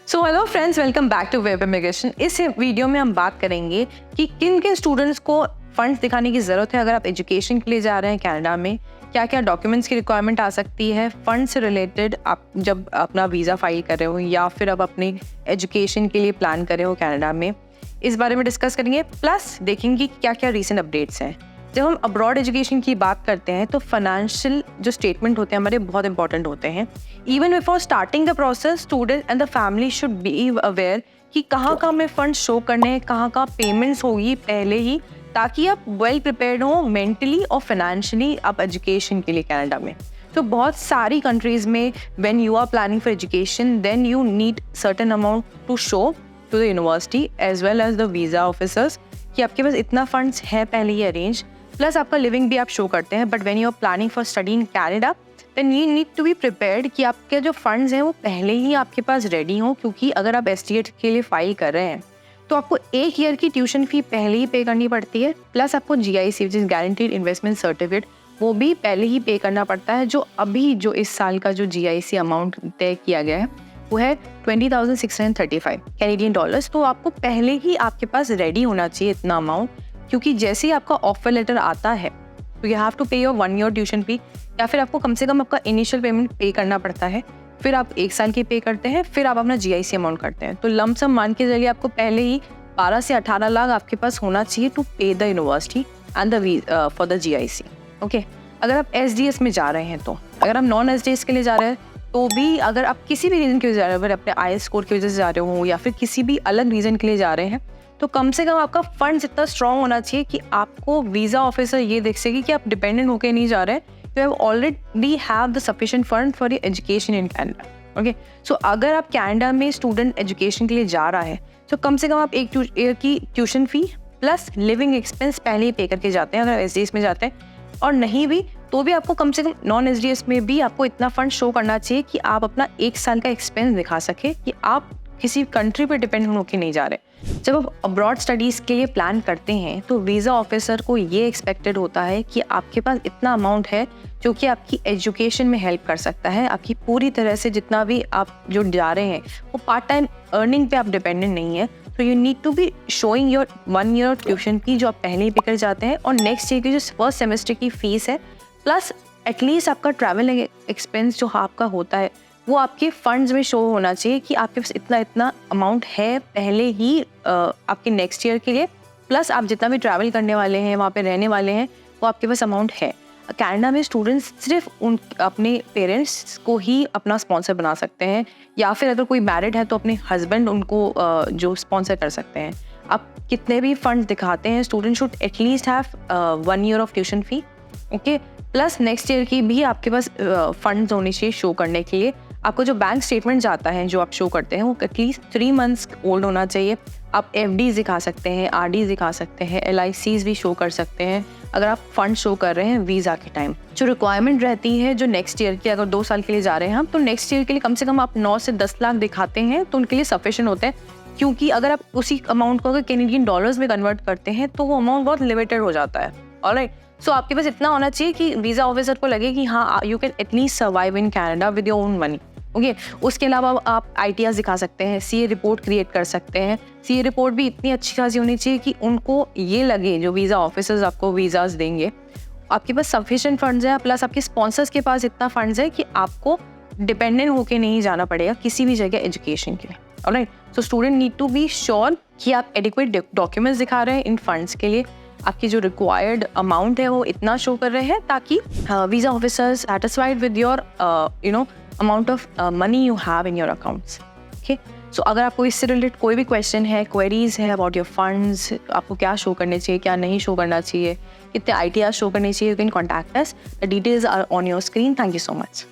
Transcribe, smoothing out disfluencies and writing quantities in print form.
So hello friends, welcome back to Web Immigration. इस वीडियो में हम बात करेंगे कि किन किन स्टूडेंट्स को फंड्स दिखाने की ज़रूरत है अगर आप एजुकेशन के लिए जा रहे हैं कनाडा में। क्या क्या डॉक्यूमेंट्स की रिक्वायरमेंट आ सकती है फंड से रिलेटेड, आप जब अपना वीज़ा फाइल कर रहे हो या फिर आप अपनी एजुकेशन के लिए प्लान कर रहे हो कनाडा में। इस बारे में डिस्कस करेंगे, प्लस देखेंगे क्या क्या रीसेंट अपडेट्स हैं। जब हम अब्रॉड एजुकेशन की बात करते हैं तो फाइनेंशियल जो स्टेटमेंट होते हैं हमारे बहुत इंपॉर्टेंट होते हैं। Even before starting the process, student and the family should be aware कि कहाँ कहाँ में फंड शो करने हैं, कहाँ कहाँ पेमेंट्स होगी पहले ही, ताकि आप वेल प्रिपेयर्ड हो मेंटली और फाइनेंशियली आप एजुकेशन के लिए कनाडा में। तो बहुत सारी कंट्रीज़ में when you are planning for education then you need certain amount to show to the university as well as the visa officers कि आपके पास इतना फंड्स है पहले ही अरेंज, प्लस आपका लिविंग भी आप शो करते हैं। But when you are planning for study in Canada then you need to be prepared कि आपके जो फंड्स हैं वो पहले ही आपके पास रेडी हों, क्योंकि अगर आप एसटीएट के लिए फाइल कर रहे हैं तो आपको 1 ईयर की ट्यूशन फी पहले ही पे करनी पड़ती है, प्लस आपको GIC which is guaranteed investment certificate वो भी पहले ही पे करना पड़ता है। जो इस साल का जो GIC अमाउंट तय किया गया है वो है $20,635 कैनेडियन डॉलर्स। तो आपको पहले ही आपके पास रेडी होना चाहिए इतना अमाउंट, क्योंकि जैसे ही आपका ऑफर लेटर आता है तो यू हैव टू पे योर 1 ईयर ट्यूशन फी, या फिर आपको कम से कम आपका इनिशियल पेमेंट पे करना पड़ता है, फिर आप 1 साल की पे करते हैं, फिर आप अपना GIC अमाउंट करते हैं। तो लमसम मान के चलिए आपको पहले ही 12 से 18 लाख आपके पास होना चाहिए टू पे the university and the for the GIC। Okay, अगर आप SDS में जा रहे हैं तो, अगर आप नॉन SDS के लिए जा रहे हैं तो भी, अगर आप किसी भी रीज़न के लिए जा रहे हो, अगर अपने IELTS स्कोर की वजह से जा रहे हो या फिर किसी भी अलग रीज़न के लिए जा रहे हैं, तो कम से कम आपका फंड्स इतना स्ट्रॉन्ग होना चाहिए कि आपको वीज़ा ऑफिसर ये देख सके कि आप डिपेंडेंट होकर नहीं जा रहे हैं, you have already have the sufficient fund for your education in Canada. Okay, so अगर आप कनाडा में स्टूडेंट एजुकेशन के लिए जा रहा है तो कम से कम आप 1 ईयर की tuition fee plus living expense पहले ही पे करके जाते हैं अगर SDS में जाते हैं, और नहीं भी तो भी आपको कम से कम नॉन SDS में भी आपको इतना फंड शो करना चाहिए कि आप अपना 1 साल का एक्सपेंस दिखा सके कि आप किसी कंट्री पे डिपेंड होकर नहीं जा रहे। जब आप अब्रॉड स्टडीज़ के लिए प्लान करते हैं तो वीज़ा ऑफिसर को ये एक्सपेक्टेड होता है कि आपके पास इतना अमाउंट है जो कि आपकी एजुकेशन में हेल्प कर सकता है, आपकी पूरी तरह से जितना भी आप जो जा रहे हैं वो पार्ट टाइम अर्निंग पे आप डिपेंडेंट नहीं है। तो you need to be showing your 1 year tuition fee जो आप पहले ही पे कर जाते हैं, और नेक्स्ट ईयर की जो फर्स्ट सेमेस्टर की फीस है, प्लस एटलीस्ट आपका ट्रैवल एक्सपेंस जो आपका होता है वो आपके फंड्स में शो होना चाहिए कि आपके पास इतना अमाउंट है पहले ही आपके नेक्स्ट ईयर के लिए, प्लस आप जितना भी ट्रैवल करने वाले हैं, वहाँ पे रहने वाले हैं, वो आपके पास अमाउंट है। कनाडा में स्टूडेंट्स सिर्फ अपने पेरेंट्स को ही अपना स्पॉन्सर बना सकते हैं, या फिर अगर कोई मैरिड है तो अपने हस्बैंड उनको जो स्पॉन्सर कर सकते हैं। आप कितने भी फंड दिखाते हैं, student should at least have 1 year of tuition fee, okay, plus next year की भी आपके पास फंड्स होने चाहिए शो करने के लिए। आपको जो बैंक स्टेटमेंट जाता है जो आप शो करते हैं वो एटलीस्ट 3 मंथ्स ओल्ड होना चाहिए। आप FDs दिखा सकते हैं, RDs दिखा सकते हैं, LICs भी शो कर सकते हैं अगर आप फंड शो कर रहे हैं वीज़ा के टाइम। जो रिक्वायरमेंट रहती है जो नेक्स्ट ईयर की, अगर 2 साल के लिए जा रहे हैं हम, तो नेक्स्ट ईयर के लिए कम से कम आप 9 से 10 लाख दिखाते हैं तो उनके लिए सफिशिएंट होते हैं, क्योंकि अगर आप उसी अमाउंट को अगर कैनेडियन डॉलर्स में कन्वर्ट करते हैं तो वो अमाउंट बहुत लिमिटेड हो जाता है। ऑलराइट, सो आपके पास इतना होना चाहिए कि वीज़ा ऑफिसर को लगे कि हाँ you can at least survive in Canada with your own money. Okay, उसके अलावा आप ITRs दिखा सकते हैं, CA रिपोर्ट क्रिएट कर सकते हैं। CA रिपोर्ट भी इतनी अच्छी खासी होनी चाहिए कि उनको ये लगे, जो वीज़ा ऑफिसर्स आपको वीज़ाज देंगे, आपके पास सफिशिएंट फंड्स हैं, प्लस आपके स्पॉन्सर्स के पास इतना फंड्स है कि आपको डिपेंडेंट होके नहीं जाना पड़ेगा किसी भी जगह एजुकेशन के लिए। Alright, so student need to be sure कि आप एडिक्वेट डॉक्यूमेंट्स दिखा रहे हैं इन फंड्स के लिए, आपकी जो रिक्वायर्ड अमाउंट है वो इतना शो कर रहे हैं ताकि visa officers satisfied with your amount of money you have in your accounts. Okay, so अगर आपको इससे रिलेटेड कोई भी क्वेश्चन है, क्वेरीज है अबाउट योर फंड्स, आपको क्या शो करने चाहिए, क्या नहीं शो करना चाहिए, कितने ITRs शो करने चाहिए, you can contact us. The details are on your screen. Thank you so much.